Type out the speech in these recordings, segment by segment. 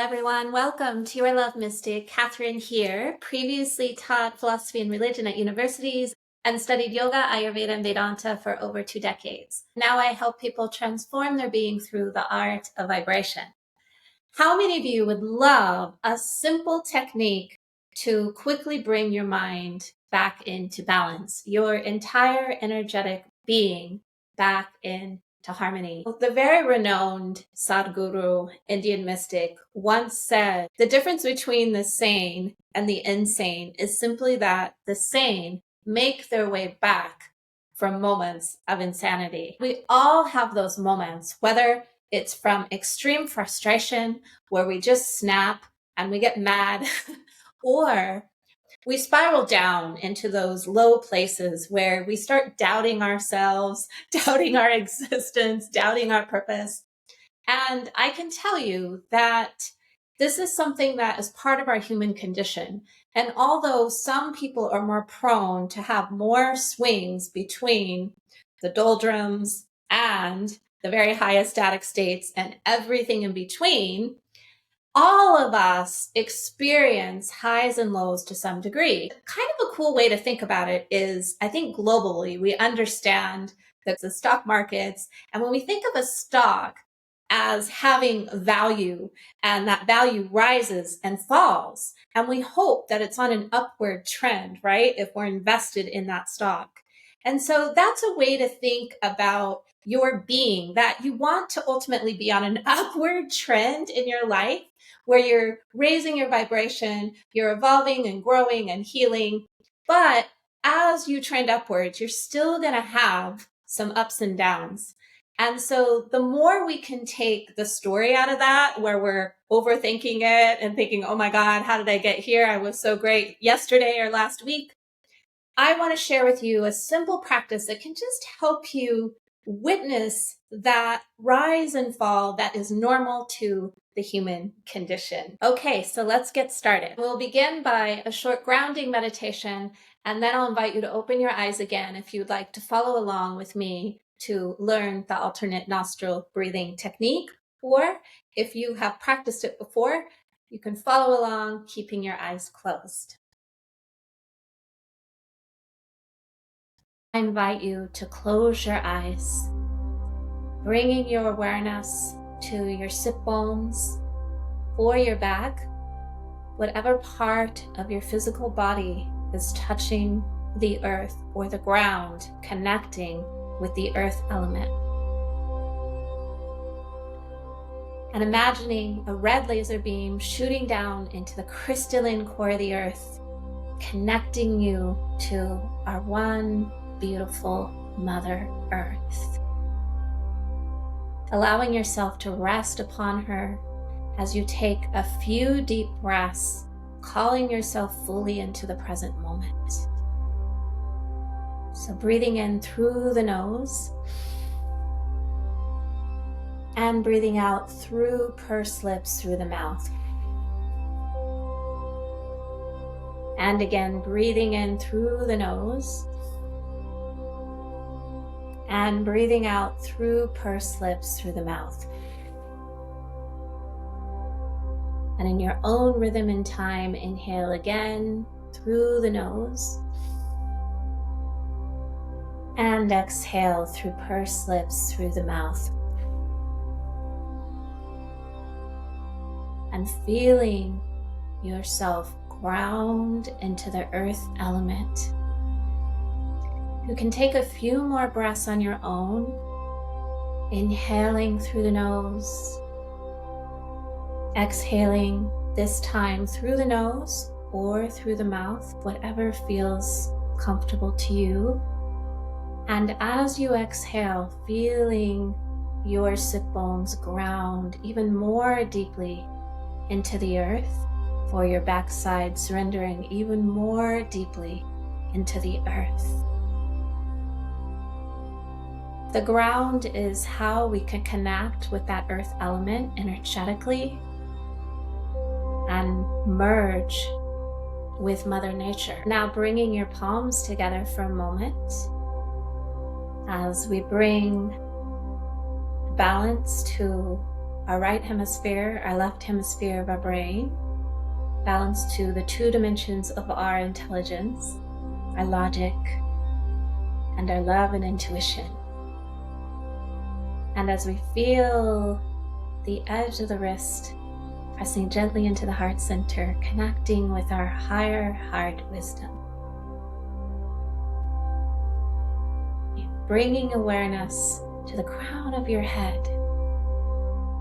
everyone. Welcome to your Love Mystic. Kathryn here. Previously taught philosophy and religion at universities and studied yoga, Ayurveda, and Vedanta for over 2 decades. Now I help people transform their being through the art of vibration. How many of you would love a simple technique to quickly bring your mind back into balance, your entire energetic being back into harmony? The very renowned Sadhguru, Indian mystic, once said, the difference between the sane and the insane is simply that the sane make their way back from moments of insanity. We all have those moments, whether it's from extreme frustration where we just snap and we get mad, or we spiral down into those low places where we start doubting ourselves, doubting our existence, doubting our purpose. And I can tell you that this is something that is part of our human condition. And although some people are more prone to have more swings between the doldrums and the very high ecstatic states and everything in between, all of us experience highs and lows to some degree. Kind of a cool way to think about it is, I think globally, we understand that the stock markets, and when we think of a stock as having value, and that value rises and falls, and we hope that it's on an upward trend, right? If we're invested in that stock. And so that's a way to think about your being, that you want to ultimately be on an upward trend in your life where you're raising your vibration, you're evolving and growing and healing. But as you trend upwards, you're still going to have some ups and downs. And so the more we can take the story out of that, where we're overthinking it and thinking, oh my God, how did I get here? I was so great yesterday or last week. I want to share with you a simple practice that can just help you witness that rise and fall that is normal to the human condition. Okay, so let's get started. We'll begin by a short grounding meditation, and then I'll invite you to open your eyes again if you'd like to follow along with me to learn the alternate nostril breathing technique, or if you have practiced it before, you can follow along keeping your eyes closed. I invite you to close your eyes, bringing your awareness to your sit bones or your back, whatever part of your physical body is touching the earth or the ground, connecting with the earth element. And imagining a red laser beam shooting down into the crystalline core of the earth, connecting you to our one beautiful Mother Earth. Allowing yourself to rest upon her as you take a few deep breaths, calling yourself fully into the present moment. So breathing in through the nose and breathing out through pursed lips through the mouth. And again, breathing in through the nose and breathing out through pursed lips through the mouth. And in your own rhythm and time, inhale again through the nose and exhale through pursed lips through the mouth. And feeling yourself ground into the earth element. You can take a few more breaths on your own, inhaling through the nose, exhaling this time through the nose or through the mouth, whatever feels comfortable to you. And as you exhale, feeling your sit bones ground even more deeply into the earth, or your backside surrendering even more deeply into the earth. The ground is how we can connect with that earth element energetically and merge with Mother Nature. Now bringing your palms together for a moment as we bring balance to our right hemisphere, our left hemisphere of our brain, balanced to the 2 dimensions of our intelligence, our logic, and our love and intuition. And as we feel the edge of the wrist pressing gently into the heart center, connecting with our higher heart wisdom, bringing awareness to the crown of your head,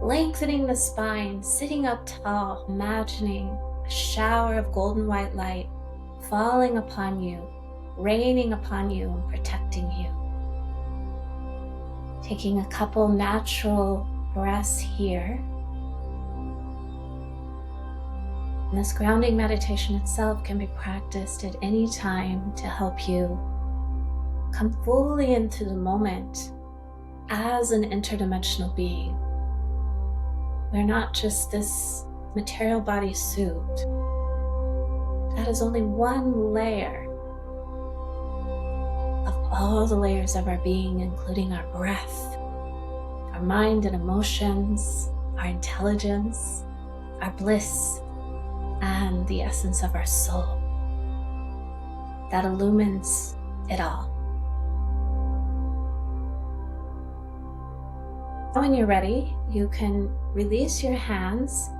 lengthening the spine, sitting up tall, imagining a shower of golden white light falling upon you, raining upon you, and protecting you. Taking a couple natural breaths here. And this grounding meditation itself can be practiced at any time to help you come fully into the moment as an interdimensional being. We're not just this material body suit. That is only one layer of all the layers of our being, including our breath, our mind and emotions, our intelligence, our bliss, and the essence of our soul that illumines it all. When you're ready, you can release your hands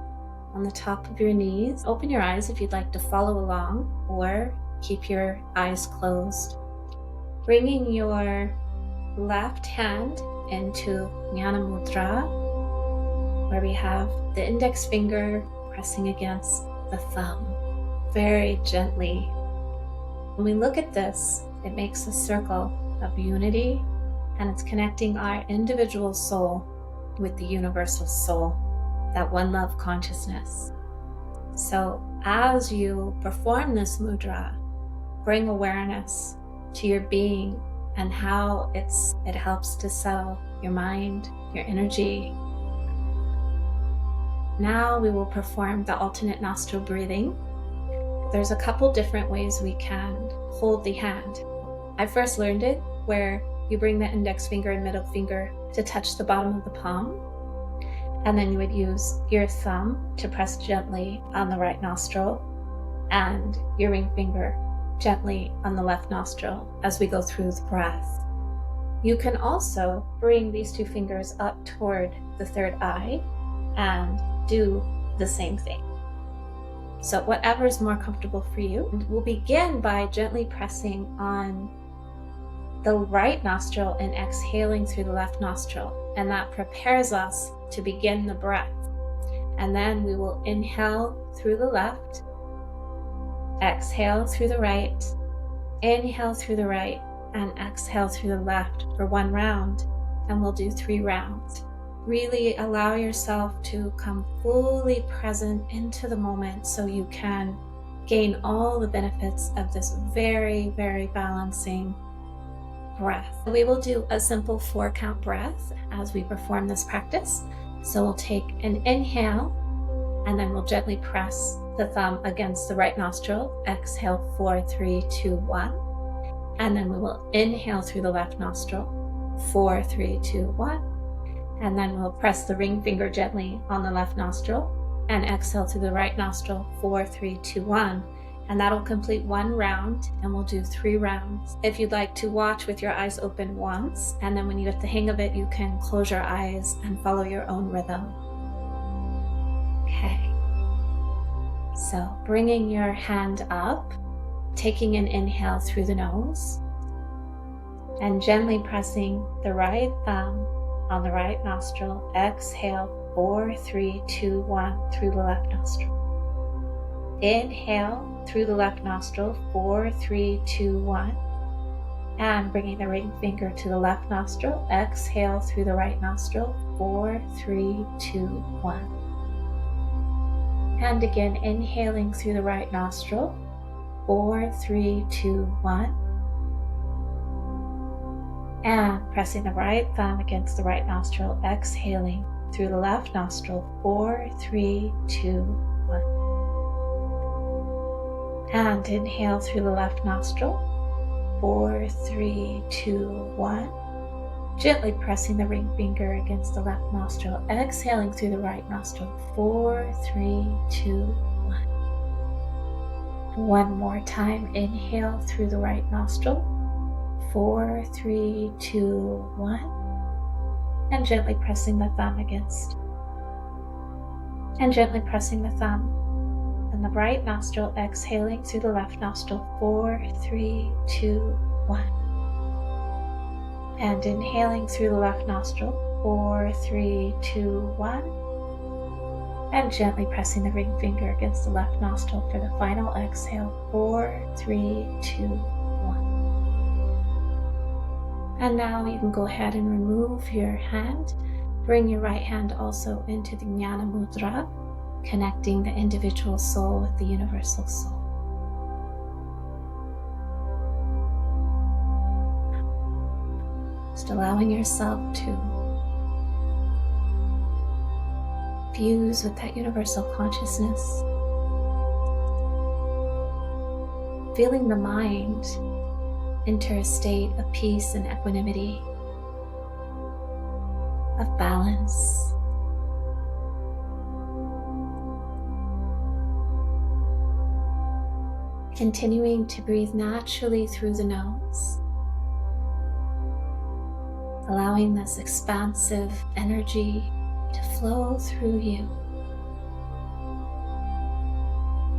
on the top of your knees. Open your eyes if you'd like to follow along, or keep your eyes closed. Bringing your left hand into Jnana Mudra, where we have the index finger pressing against the thumb, very gently. When we look at this, it makes a circle of unity, and it's connecting our individual soul with the universal soul, that one love consciousness. So as you perform this mudra, bring awareness to your being and how it helps to settle your mind, your energy. Now we will perform the alternate nostril breathing. There's a couple different ways we can hold the hand. I first learned it where you bring the index finger and middle finger to touch the bottom of the palm, and then you would use your thumb to press gently on the right nostril and your ring finger gently on the left nostril as we go through the breath. You can also bring these 2 fingers up toward the third eye and do the same thing. So whatever is more comfortable for you. And we'll begin by gently pressing on the right nostril and exhaling through the left nostril, and that prepares us to begin the breath. And then we will inhale through the left, exhale through the right, inhale through the right, and exhale through the left for 1 round, and we'll do 3 rounds. Really allow yourself to come fully present into the moment so you can gain all the benefits of this very, very balancing breath. We will do a simple 4-count breath as we perform this practice. So we'll take an inhale, and then we'll gently press the thumb against the right nostril. Exhale, 4, 3, 2, 1. And then we will inhale through the left nostril. 4, 3, 2, 1. And then we'll press the ring finger gently on the left nostril and exhale through the right nostril. 4, 3, 2, 1. And that'll complete 1 round, and we'll do 3 rounds. If you'd like to watch with your eyes open once, and then when you get the hang of it, you can close your eyes and follow your own rhythm. Okay. So bringing your hand up, taking an inhale through the nose, and gently pressing the right thumb on the right nostril. Exhale, 4, 3, 2, 1 through the left nostril. Inhale through the left nostril, 4, 3, 2, 1. And bringing the ring finger to the left nostril. Exhale through the right nostril, 4, 3, 2, 1. And again, inhaling through the right nostril, 4, 3, 2, 1. And pressing the right thumb against the right nostril, exhaling through the left nostril, 4, 3, 2, 1. And inhale through the left nostril, 4, 3, 2, 1. Gently pressing the ring finger against the left nostril, exhaling through the right nostril. 4, 3, 2, 1. One more time. Inhale through the right nostril. 4, 3, 2, 1. And gently pressing the thumb against. And gently pressing the thumb and the right nostril, exhaling through the left nostril. 4, 3, 2, 1. And inhaling through the left nostril. 4, 3, 2, 1. And gently pressing the ring finger against the left nostril for the final exhale. 4, 3, 2, 1. And now you can go ahead and remove your hand. Bring your right hand also into the Jnana Mudra, connecting the individual soul with the universal soul. Just allowing yourself to fuse with that universal consciousness. Feeling the mind enter a state of peace and equanimity, of balance. Continuing to breathe naturally through the nose, allowing this expansive energy to flow through you.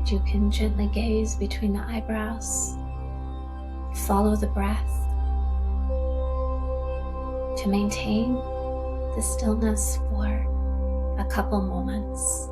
You can gently gaze between the eyebrows, follow the breath to maintain the stillness for a couple moments.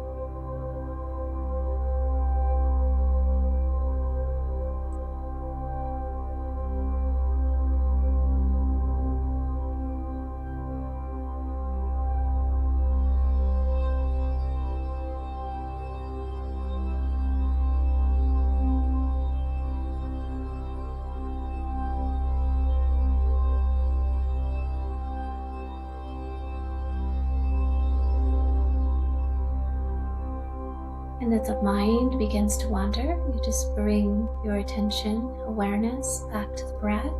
And as the mind begins to wander, you just bring your attention, awareness back to the breath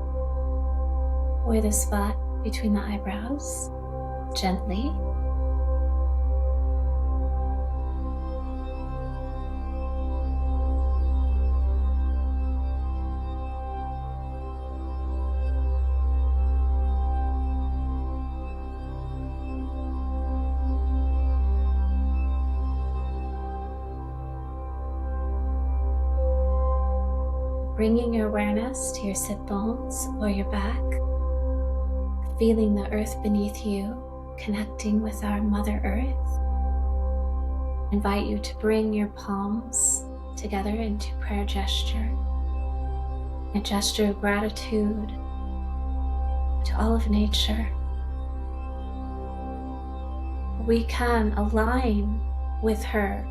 or the spot between the eyebrows, gently. Bringing your awareness to your sit bones or your back, feeling the earth beneath you, connecting with our Mother Earth. I invite you to bring your palms together into prayer gesture, a gesture of gratitude to all of nature. We can align with her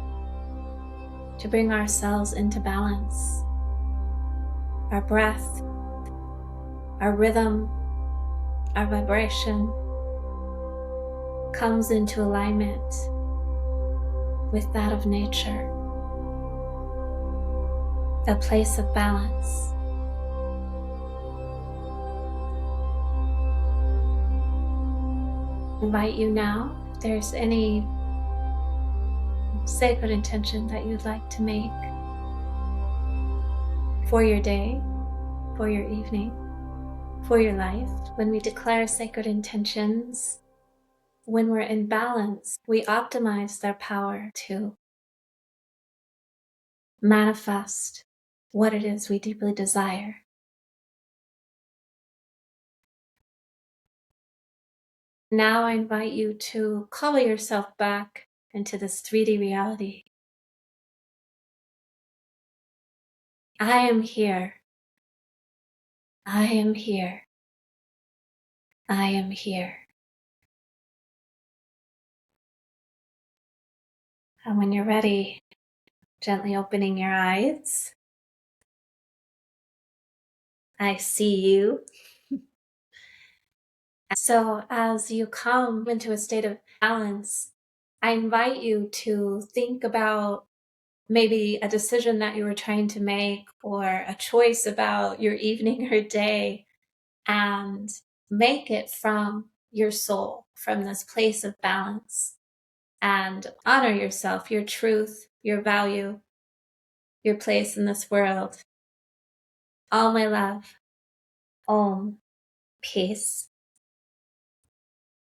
to bring ourselves into balance. Our breath, our rhythm, our vibration comes into alignment with that of nature, a place of balance. I invite you now, if there's any sacred intention that you'd like to make for your day, for your evening, for your life. When we declare sacred intentions, when we're in balance, we optimize their power to manifest what it is we deeply desire. Now I invite you to call yourself back into this 3D reality. I am here. I am here. I am here. And when you're ready, gently opening your eyes. I see you. So as you come into a state of balance, I invite you to think about maybe a decision that you were trying to make or a choice about your evening or day, and make it from your soul, from this place of balance, and honor yourself, your truth, your value, your place in this world. All my love. Om. Peace.